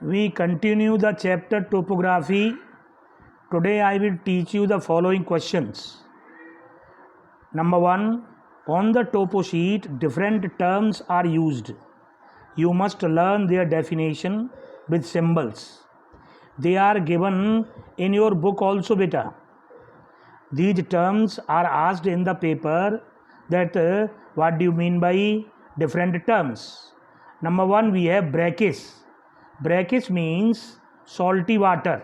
We continue the chapter topography. Today I will teach you the following questions. Number 1. On the topo sheet, different terms are used. You must learn their definition with symbols. They are given in your book also, beta. These terms are asked in the paper that what do you mean by different terms. Number 1, we have brackish. Brackish means salty water,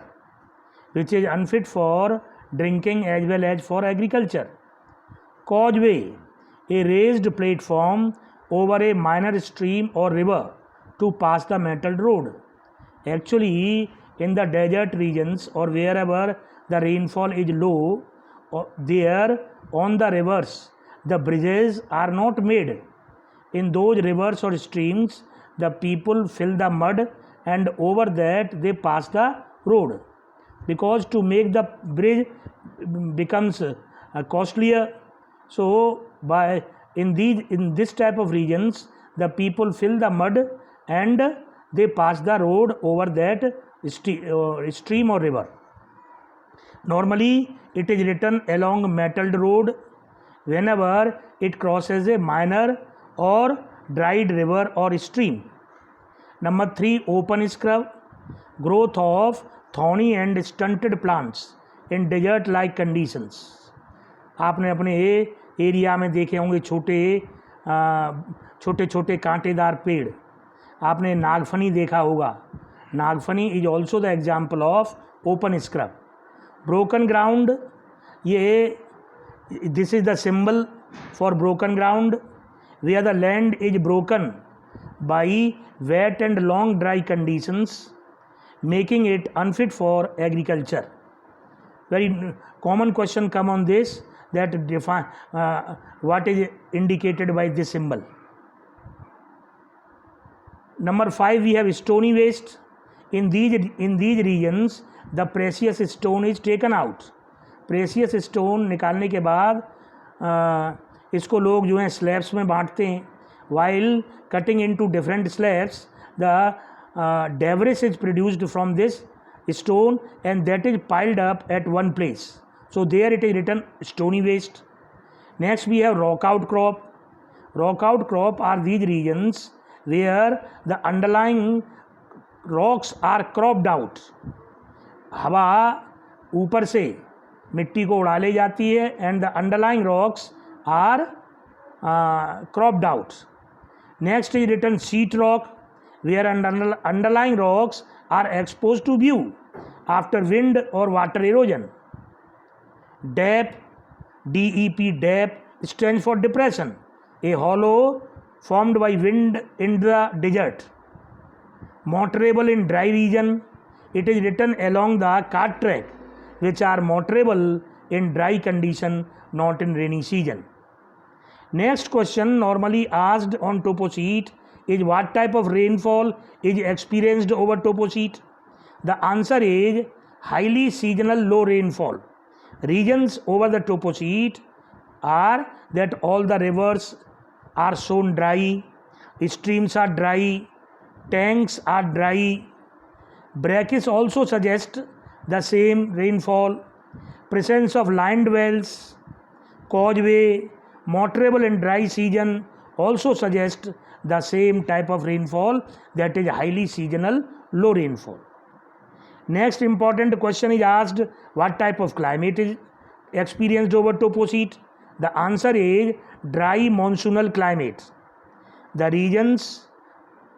which is unfit for drinking as well as for agriculture. Causeway, a raised platform over a minor stream or river to pass the metal road. Actually, in the desert regions or wherever the rainfall is low, there on the rivers, the bridges are not made. In those rivers or streams, the people fill the mud and over that they pass the road, because to make the bridge becomes costlier. So in this type of regions, the people fill the mud and they pass the road over that stream or river. Normally it is written along metalled road whenever it crosses a minor or dried river or stream. Number 3, open scrub, growth of thorny and stunted plants in desert like conditions. आपने अपने area में देखे होंगे छोटे छोटे कांटेदार पेड़. आपने नागफनी देखा होगा. नागफनी is also the example of open scrub. Broken ground, ये this is the symbol for broken ground where the land is broken by wet and long dry conditions, making it unfit for agriculture. Very common question come on this, that define what is indicated by this symbol. Number 5, we have stony waste. In these regions, the precious stone is taken out. Precious stone निकालने के बाद इसको लोग जो हैं slabs में बांटते हैं. While cutting into different slabs, the debris is produced from this stone and that is piled up at one place. So there it is written stony waste. Next we have rock outcrop. Rock outcrop are these regions where the underlying rocks are cropped out. हवा ऊपर से मिट्टी को उड़ा ले जाती है and the underlying rocks are cropped out. Next is written sheet rock, where underlying rocks are exposed to view after wind or water erosion. Dap, DEP, dap stands for depression, a hollow formed by wind in the desert. Motorable in dry region, it is written along the cart track, which are motorable in dry condition, not in rainy season. Next question normally asked on topo sheet is what type of rainfall is experienced over topo sheet. The answer is highly seasonal low rainfall. Regions over the topo sheet are that all the rivers are shown dry, streams are dry, tanks are dry. Brackish also suggests the same rainfall. Presence of lined wells, causeway, motorable in dry season also suggest the same type of rainfall, that is highly seasonal low rainfall. Next important question is asked, what type of climate is experienced over topo sheet. The answer is dry monsoonal climate. The regions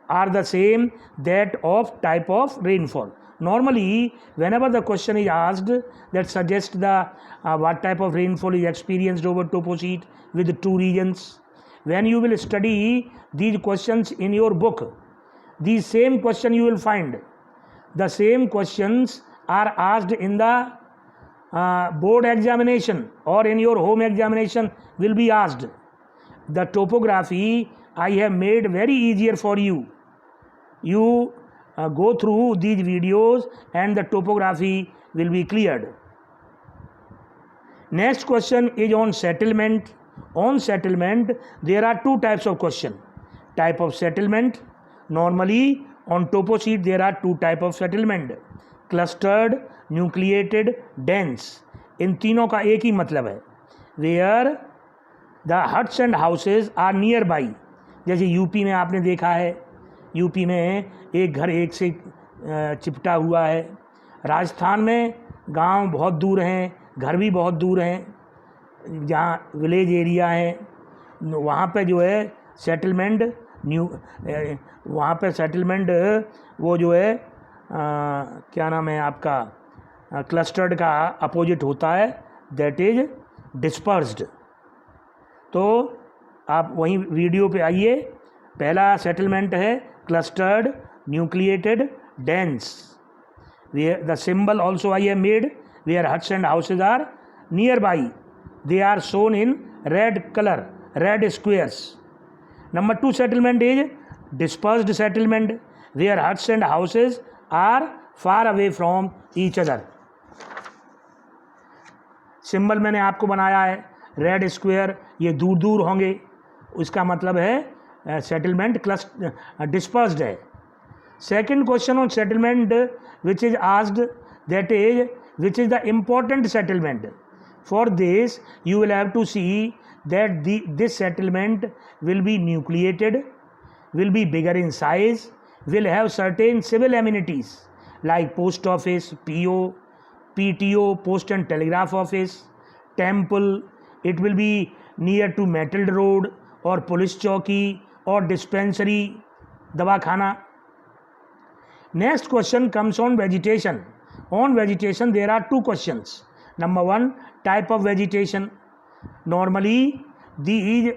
are the same that of type of rainfall. Normally whenever the question is asked that suggests the what type of rainfall is experienced over topo sheet with two regions, when you will study these questions in your book, these same question you will find. The same questions are asked in the board examination or in your home examination will be asked. The topography I have made very easier for you. You go through these videos and the topography will be cleared. Next question is on settlement. On settlement, there are two types of question. Type of settlement, normally On topo sheet there are two type of settlement, clustered, nucleated, dense. इन तीनों का एक ही मतलब है. Where the huts and houses are nearby. जैसे UP में आपने देखा है, यूपी में एक घर एक से चिपटा हुआ है. राजस्थान में गांव बहुत दूर हैं, घर भी बहुत दूर हैं, जहाँ विलेज एरिया है वहाँ पे जो है सेटलमेंट वहाँ पे सेटलमेंट वो जो है क्या नाम है आपका क्लस्टर्ड का अपोजिट होता है, दैट इज डिस्पर्स्ड. तो आप वहीं वीडियो पे आइए. पहला सेटलमेंट है clustered, nucleated, dense. The symbol also I have made where huts and houses are nearby. They are shown in red color, red squares. Number 2 settlement is dispersed settlement, where huts and houses are far away from each other. Symbol मैंने आपको बनाया है red square, ये दूर दूर होंगे, उसका मतलब है सेटलमेंट डिस्पर्स्ड है. Second question on settlement which is asked, that is which is the important settlement. For this you will have to see that this settlement will be nucleated, will be bigger in size, will have certain civil amenities like post office, PO, PTO, post and telegraph office, temple. It will be near to metal road or police chowki or dispensary, dawakhana. Next question comes on vegetation. On vegetation there are two questions. Number 1, type of vegetation. Normally these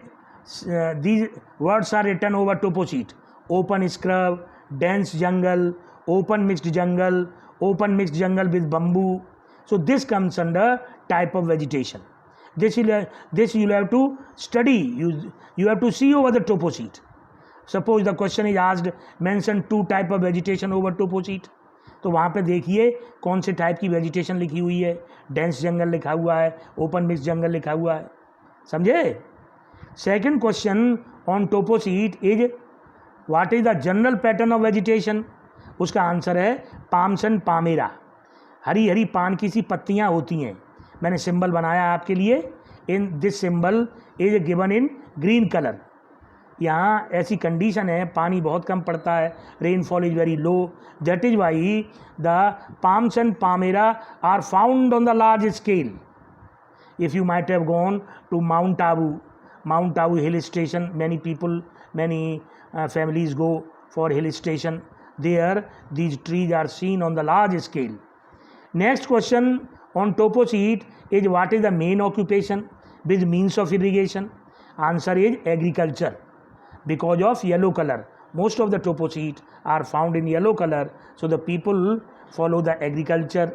words are written over topo sheet. Open scrub, dense jungle, open mixed jungle with bamboo. So this comes under type of vegetation. This you'll have to study. You have to see over the topo sheet. Suppose the question is asked, mention 2 type of vegetation over topo sheet. तो वहाँ पे देखिए कौन से type की vegetation लिखी हुई है. डेंस जंगल लिखा हुआ है, ओपन मिक्स जंगल लिखा हुआ है. समझे. Second question on topo sheet is what is the general pattern of vegetation. उसका आंसर है पाम्स एंड पामेरा. हरी हरी पान की सी पत्तियाँ होती हैं. मैंने सिंबल बनाया आपके लिए. In this symbol is given in green colour. यहाँ ऐसी कंडीशन है, पानी बहुत कम पड़ता है, rainfall is very low. That is why the palms and palmyra are found on the large scale. If you might have gone to mount Abu hill station, many people, many families go for hill station. There these trees are seen on the large scale. Next question on topo sheet is what is the main occupation with means of irrigation. Answer is agriculture. Because of yellow color, most of the topo sheet are found in yellow color, so the people follow the agriculture.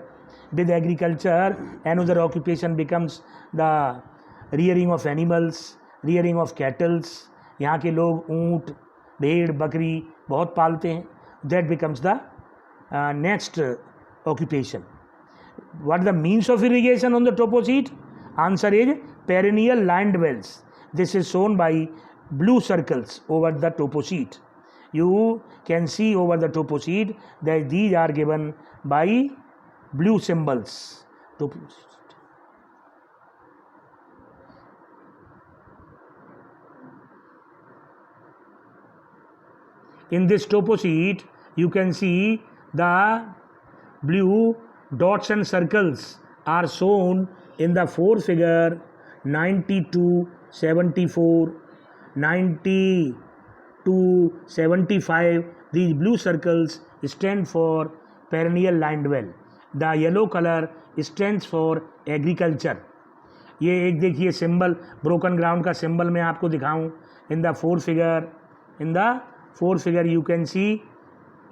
With agriculture, another occupation becomes the rearing of animals, rearing of cattle. यहाँ के लोग ऊँट, भेड़, बकरी बहुत पालते हैं. That becomes the next occupation. What the means of irrigation on the topo sheet? Answer is perennial lined wells. This is shown by blue circles over the topo sheet. You can see over the topo sheet that these are given by blue symbols. Topo sheet. In this topo sheet, you can see the blue dots and circles are shown in the 4 figure 92, 74, 90 to 75. These blue circles stand for perennial lined well. The yellow color stands for agriculture. ये एक देखिए symbol, broken ground का symbol मैं आपको दिखाऊं. In the 4 figure, in the 4 figure you can see,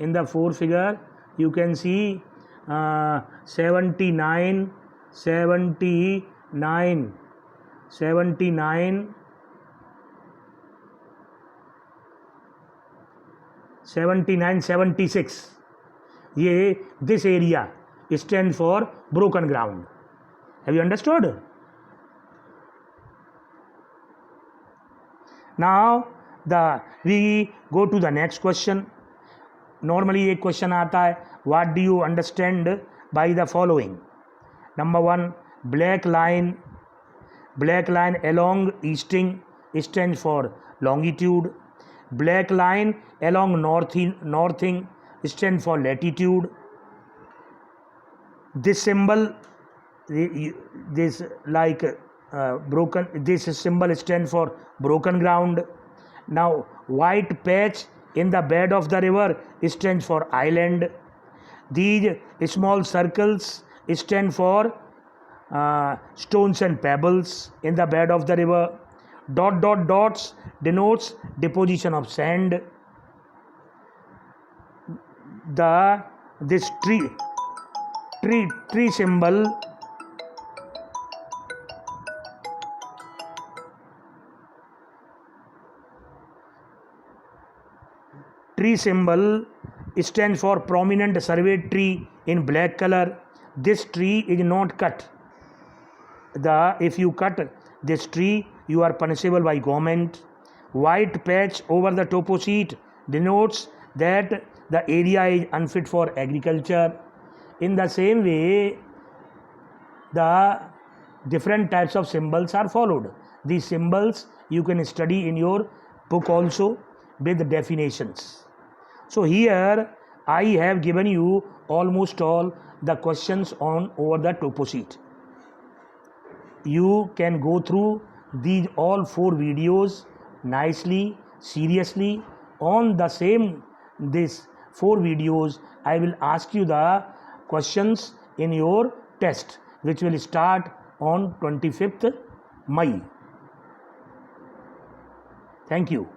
in the 4 figure you can see 79, 79, 79, 79, 76. ये this area stand for broken ground. Have you understood? Now we go to the next question. Normally एक question आता है, what do you understand by the following. Number 1, black line along easting stands for longitude. Black line along northing stands for latitude. This symbol, this symbol stands for broken ground. Now white patch in the bed of the river stands for island. These small circles stand for stones and pebbles in the bed of the river. Dots denotes deposition of sand. This tree symbol stands for prominent surveyed tree in black color. This tree is not cut. If you cut this tree, you are punishable by government. White patch over the topo sheet denotes that the area is unfit for agriculture. In the same way, the different types of symbols are followed. These symbols you can study in your book also with definitions. So here I have given you almost all the questions on over the topo sheet. You can go through these all 4 videos nicely, seriously. On the same this 4 videos, I will ask you the questions in your test, which will start on 25th May. Thank you.